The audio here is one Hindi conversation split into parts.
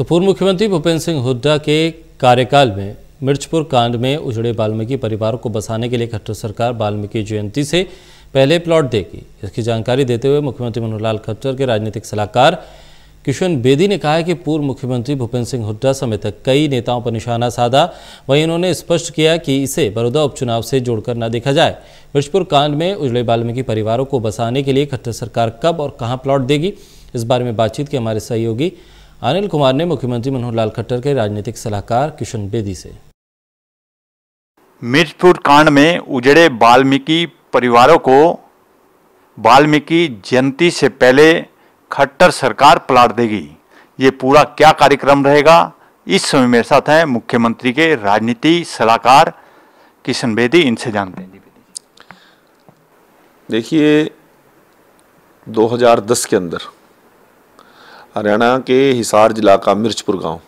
तो पूर्व मुख्यमंत्री भूपेंद्र सिंह हुड्डा के कार्यकाल में मिर्चपुर कांड में उजड़े वाल्मीकि परिवार को बसाने के लिए खट्टर सरकार वाल्मीकि जयंती से पहले प्लॉट देगी। इसकी जानकारी देते हुए मुख्यमंत्री मनोहर लाल खट्टर के राजनीतिक सलाहकार किशन बेदी ने कहा है कि पूर्व मुख्यमंत्री भूपेंद्र सिंह हुड्डा समेत कई नेताओं पर निशाना साधा। वहीं उन्होंने स्पष्ट किया कि इसे बड़ौदा उपचुनाव से जोड़कर न देखा जाए। मिर्चपुर कांड में उजड़े वाल्मीकि परिवारों को बसाने के लिए खट्टर सरकार कब और कहां प्लॉट देगी, इस बारे में बातचीत के हमारे सहयोगी अनिल कुमार ने मुख्यमंत्री मनोहर लाल खट्टर के राजनीतिक सलाहकार किशन बेदी से। मिर्चपुर कांड में उजड़े वाल्मीकि परिवारों को वाल्मीकि जयंती से पहले खट्टर सरकार प्लॉट देगी। ये पूरा क्या कार्यक्रम रहेगा, इस समय मेरे साथ हैं मुख्यमंत्री के राजनीति सलाहकार किशन बेदी, इनसे जानते हैं। देखिए 2010 के अंदर हरियाणा के हिसार जिला का मिर्चपुर गांव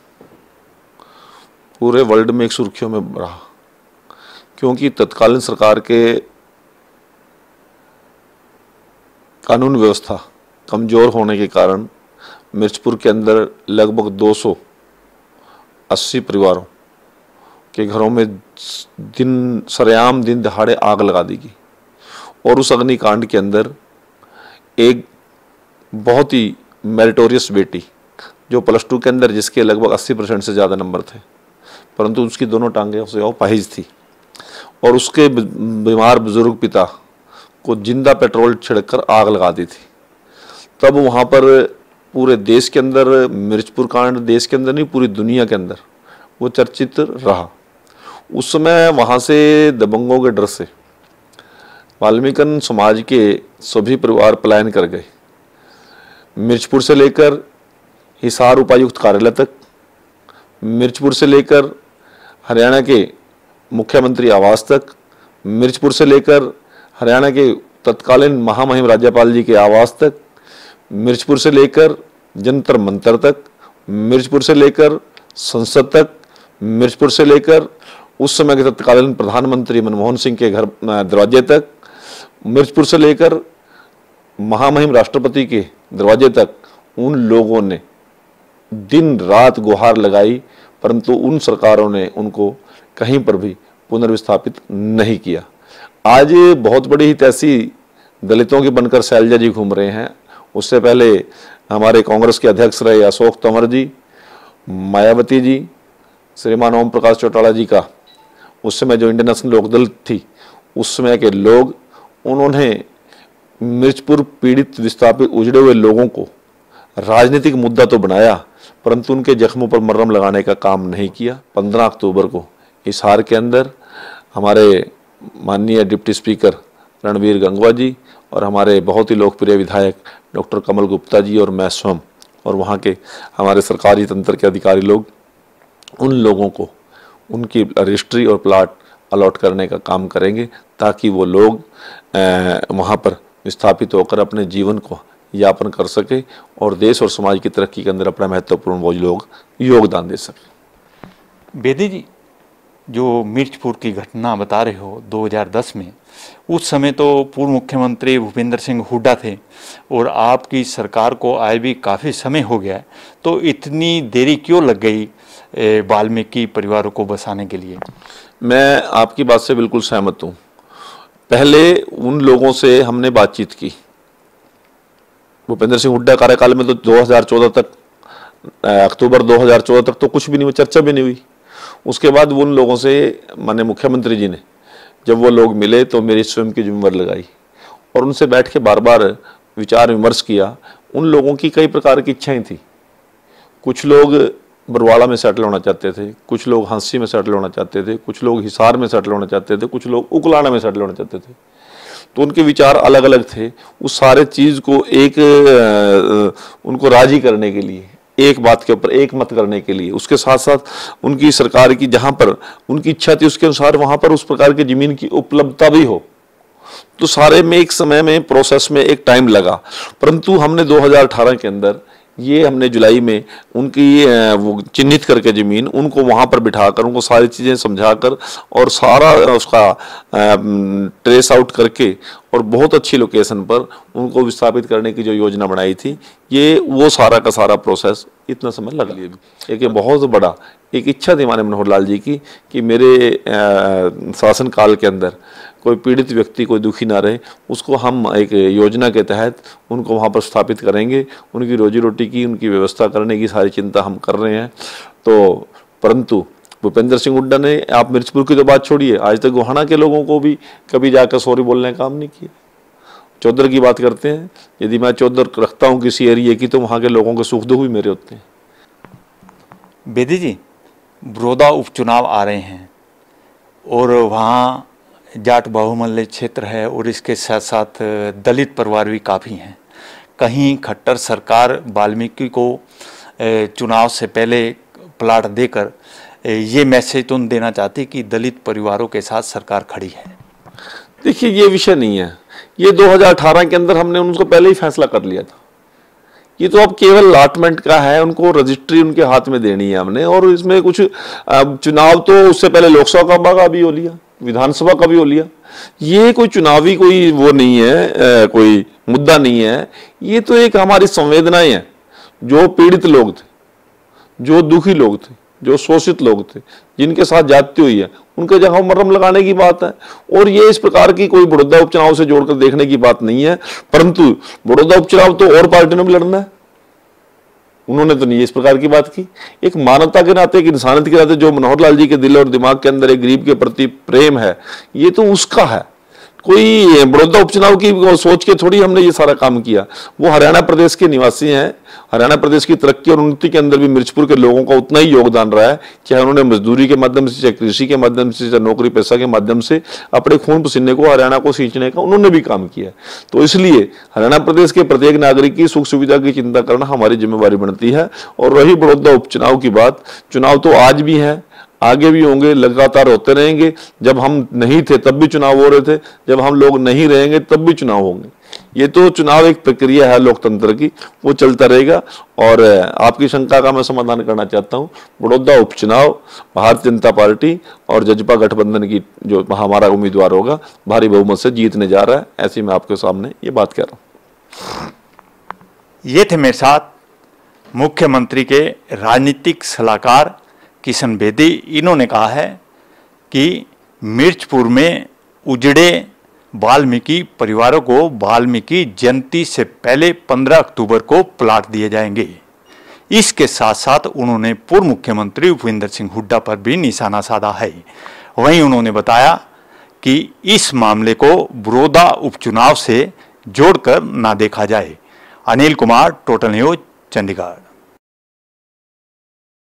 पूरे वर्ल्ड में एक सुर्खियों में रहा, क्योंकि तत्कालीन सरकार के कानून व्यवस्था कमज़ोर होने के कारण मिर्चपुर के अंदर लगभग 280 परिवारों के घरों में सरेआम दिन दहाड़े आग लगा दी गई। और उस अग्निकांड के अंदर एक बहुत ही मेरिटोरियस बेटी जो +2 के अंदर जिसके लगभग 80% से ज़्यादा नंबर थे, परंतु उसकी दोनों टांगें उसे अपाहिज थी, और उसके बीमार बुजुर्ग पिता को जिंदा पेट्रोल छिड़ककर आग लगा दी थी। तब वहाँ पर पूरे देश के अंदर मिर्चपुर कांड, देश के अंदर नहीं पूरी दुनिया के अंदर वो चर्चित रहा। उस समय वहाँ से दबंगों के डर से वाल्मीकि समाज के सभी परिवार पलायन कर गए। मिर्चपुर से लेकर हिसार उपायुक्त कार्यालय तक, मिर्चपुर से लेकर हरियाणा के मुख्यमंत्री आवास तक, मिर्चपुर से लेकर हरियाणा के तत्कालीन महामहिम राज्यपाल जी के आवास तक, मिर्चपुर से लेकर जंतर मंतर तक, मिर्चपुर से लेकर संसद तक, मिर्चपुर से लेकर उस समय के तत्कालीन प्रधानमंत्री मनमोहन सिंह के घर दरवाजे तक, मिर्चपुर से लेकर महामहिम राष्ट्रपति के दरवाजे तक उन लोगों ने दिन रात गुहार लगाई, परंतु उन सरकारों ने उनको कहीं पर भी पुनर्विस्थापित नहीं किया। आज बहुत बड़ी हित ऐसी दलितों के बनकर शैलजा जी घूम रहे हैं। उससे पहले हमारे कांग्रेस के अध्यक्ष रहे अशोक तंवर जी, मायावती जी, श्रीमान ओम प्रकाश चौटाला जी का उस समय जो इंडियन नेशनल लोकदल थी उस समय के लोग, उन्होंने मिर्चपुर पीड़ित विस्थापित उजड़े हुए लोगों को राजनीतिक मुद्दा तो बनाया, परंतु उनके जख्मों पर मरहम लगाने का काम नहीं किया। 15 अक्टूबर को हिसार के अंदर हमारे माननीय डिप्टी स्पीकर रणवीर गंगवा जी और हमारे बहुत ही लोकप्रिय विधायक डॉक्टर कमल गुप्ता जी और मैं स्वयं और वहाँ के हमारे सरकारी तंत्र के अधिकारी लोग उन लोगों को उनकी रजिस्ट्री और प्लाट अलॉट करने का काम करेंगे, ताकि वो लोग वहाँ पर विस्थापित होकर अपने जीवन को यापन कर सके और देश और समाज की तरक्की के अंदर अपना महत्वपूर्ण वो लोग योगदान दे सकें। बेदी जी, जो मिर्चपुर की घटना बता रहे हो 2010 में, उस समय तो पूर्व मुख्यमंत्री भूपेंद्र सिंह हुड्डा थे और आपकी सरकार को आए भी काफ़ी समय हो गया है, तो इतनी देरी क्यों लग गई वाल्मीकि परिवारों को बसाने के लिए? मैं आपकी बात से बिल्कुल सहमत हूँ। पहले उन लोगों से हमने बातचीत की। भूपेंद्र सिंह हुड्डा कार्यकाल में तो 2014 तक, अक्टूबर 2014 तक तो कुछ भी नहीं हुआ, चर्चा भी नहीं हुई। उसके बाद उन लोगों से माननीय मुख्यमंत्री जी ने जब वो लोग मिले तो मेरी स्वयं की जिम्मेदारी लगाई और उनसे बैठ के बार बार विचार विमर्श किया। उन लोगों की कई प्रकार की इच्छाएं थी। कुछ लोग बरवाला में सेटल होना चाहते थे, कुछ लोग हांसी में सेटल होना चाहते थे, कुछ लोग हिसार में सेटल होना चाहते थे, कुछ लोग उकलाना में सेटल होना चाहते थे। तो उनके विचार अलग अलग थे। उस सारे चीज़ को एक उनको राजी करने के लिए, एक बात के ऊपर एक मत करने के लिए, उसके साथ साथ उनकी सरकार की जहां पर उनकी इच्छा थी उसके अनुसार वहां पर उस प्रकार की जमीन की उपलब्धता भी हो, तो सारे में एक समय में प्रोसेस में एक टाइम लगा। परंतु हमने 2018 के अंदर ये हमने जुलाई में उनकी वो चिन्हित करके ज़मीन उनको वहाँ पर बिठाकर उनको सारी चीज़ें समझाकर और सारा उसका ट्रेस आउट करके और बहुत अच्छी लोकेशन पर उनको विस्थापित करने की जो योजना बनाई थी, ये वो सारा का सारा प्रोसेस इतना समय लग लिया। एक बहुत बड़ा एक इच्छा थी हमारे मनोहर लाल जी की कि मेरे शासनकाल के अंदर कोई पीड़ित व्यक्ति कोई दुखी ना रहे, उसको हम एक योजना के तहत उनको वहाँ पर स्थापित करेंगे, उनकी रोजी रोटी की उनकी व्यवस्था करने की सारी चिंता हम कर रहे हैं। तो परंतु भूपेंद्र सिंह हुड्डा ने, आप मिर्चपुर की तो बात छोड़िए, आज तक गोहाना के लोगों को भी कभी जाकर सॉरी बोलने का काम नहीं किया। चौधर की बात करते हैं, यदि मैं चौधर रखता हूँ किसी एरिया की तो वहाँ के लोगों के सुख दुख भी मेरे होते हैं। बेदी जी, बड़ौदा उपचुनाव आ रहे हैं और वहाँ जाट बाहुमल्य क्षेत्र है और इसके साथ साथ दलित परिवार भी काफ़ी हैं। कहीं खट्टर सरकार वाल्मीकि को चुनाव से पहले प्लाट देकर ये मैसेज तो देना चाहती कि दलित परिवारों के साथ सरकार खड़ी है। देखिए, ये विषय नहीं है, ये 2018 के अंदर हमने उनको पहले ही फैसला कर लिया था। ये तो अब केवल अलॉटमेंट का है, उनको रजिस्ट्री उनके हाथ में देनी है हमने, और इसमें कुछ चुनाव तो उससे पहले लोकसभा का भी हो लिया, विधानसभा का भी हो लिया। ये कोई चुनावी कोई वो नहीं है, कोई मुद्दा नहीं है। ये तो एक हमारी संवेदनाएं हैं। जो पीड़ित लोग थे, जो दुखी लोग थे, जो शोषित लोग थे, जिनके साथ जाती हुई है, उनके जगह मरहम लगाने की बात है। और ये इस प्रकार की कोई बड़ौदा उपचुनाव से जोड़कर देखने की बात नहीं है। परंतु बड़ौदा उपचुनाव तो और पार्टी ने भी लड़ना है, उन्होंने तो नहीं इस प्रकार की बात की। एक मानवता के नाते, एक इंसानियत के नाते जो मनोहर लाल जी के दिल और दिमाग के अंदर एक गरीब के प्रति प्रेम है, ये तो उसका है। कोई बड़ौदा उपचुनाव की सोच के थोड़ी हमने ये सारा काम किया। वो हरियाणा प्रदेश के निवासी हैं। हरियाणा प्रदेश की तरक्की और उन्नति के अंदर भी मिर्चपुर के लोगों का उतना ही योगदान रहा है, चाहे उन्होंने मजदूरी के माध्यम से, चाहे कृषि के माध्यम से, चाहे नौकरी पेशा के माध्यम से अपने खून पसीने को हरियाणा को सींचने का उन्होंने भी काम किया। तो इसलिए हरियाणा प्रदेश के प्रत्येक नागरिक की सुख सुविधा की चिंता करना हमारी जिम्मेवारी बनती है। और रही बड़ौदा उपचुनाव की बात, चुनाव तो आज भी है, आगे भी होंगे, लगातार होते रहेंगे। जब हम नहीं थे तब भी चुनाव हो रहे थे, जब हम लोग नहीं रहेंगे तब भी चुनाव होंगे। ये तो चुनाव एक प्रक्रिया है लोकतंत्र की, वो चलता रहेगा। और आपकी शंका का मैं समाधान करना चाहता हूँ। बड़ौदा उपचुनाव भारतीय जनता पार्टी और जजपा गठबंधन की जो हमारा उम्मीदवार होगा, भारी बहुमत से जीतने जा रहा है। ऐसी मैं आपके सामने ये बात कह रहा हूँ। ये थे मेरे साथ मुख्यमंत्री के राजनीतिक सलाहकार किशन बेदी। इन्होंने कहा है कि मिर्चपुर में उजड़े वाल्मीकि परिवारों को वाल्मीकि जयंती से पहले 15 अक्टूबर को प्लाट दिए जाएंगे। इसके साथ साथ उन्होंने पूर्व मुख्यमंत्री भूपेंद्र सिंह हुड्डा पर भी निशाना साधा है। वहीं उन्होंने बताया कि इस मामले को बड़ौदा उपचुनाव से जोड़कर ना देखा जाए। Anil Kumar, total news, Chandigarh.